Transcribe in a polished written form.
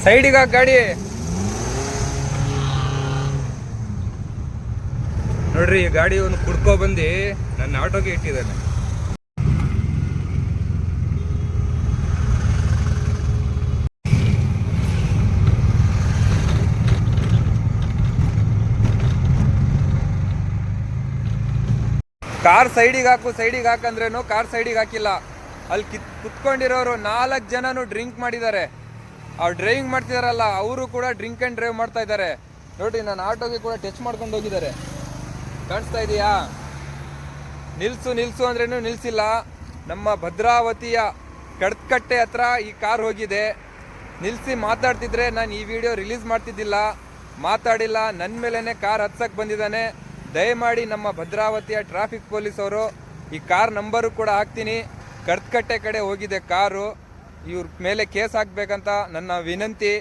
ಸೈಡಿಗೆ ಹಾಕ್ ಗಾಡಿ. ನೋಡ್ರಿ ಈ ಗಾಡಿ ಒಂದು ಕುಡ್ಕೊ ಬಂದು ನನ್ನ ಆಟೋಗೆ ಇಟ್ಟಿದ್ದಾನೆ. ಕಾರ್ ಸೈಡಿಗೆ ಹಾಕಂದ್ರೇನು ಕಾರ್ ಸೈಡಿಗೆ ಹಾಕಿಲ್ಲ. ಅಲ್ಲಿ ಕುತ್ಕೊಂಡಿರೋರು 4 ಜನನು ಡ್ರಿಂಕ್ ಮಾಡಿದ್ದಾರೆ. ಅವ್ರು ಡ್ರೈವಿಂಗ್ ಮಾಡ್ತಿದಾರಲ್ಲ ಅವರು ಕೂಡ ಡ್ರಿಂಕ್ ಆ್ಯಂಡ್ ಡ್ರೈವ್ ಮಾಡ್ತಾ ಇದ್ದಾರೆ. ನೋಡಿ ನನ್ನ ಆಟೋಗೆ ಕೂಡ ಟಚ್ ಮಾಡ್ಕೊಂಡು ಹೋಗಿದ್ದಾರೆ. ಕಾಣಿಸ್ತಾ ಇದೆಯಾ? ನಿಲ್ಸು ಅಂದ್ರೇನು ನಿಲ್ಸಿಲ್ಲ. ನಮ್ಮ ಭದ್ರಾವತಿಯ ಕಡ್ಕಟ್ಟೆ ಹತ್ರ ಈ ಕಾರ್ ಹೋಗಿದೆ. ನಿಲ್ಲಿಸಿ ಮಾತಾಡ್ತಿದ್ರೆ ನಾನು ಈ ವಿಡಿಯೋ ರಿಲೀಸ್ ಮಾಡ್ತಿದ್ದಿಲ್ಲ. ಮಾತಾಡಿಲ್ಲ, ನನ್ನ ಮೇಲೇ ಕಾರ್ ಹತ್ಸಕ್ಕೆ ಬಂದಿದ್ದಾನೆ. ದಯಮಾಡಿ ನಮ್ಮ ಭದ್ರಾವತಿಯ ಟ್ರಾಫಿಕ್ ಪೊಲೀಸ್ ಅವರು ಈ ಕಾರ್ ನಂಬರು ಕೂಡ ಹಾಕ್ತೀನಿ. ಕಡ್ಕಟ್ಟೆ ಕಡೆ ಹೋಗಿದೆ ಕಾರು. ಇವ್ರ ಮೇಲೆ ಕೇಸ್ ಹಾಕ್ಬೇಕಂತ ನನ್ನ ವಿನಂತಿ.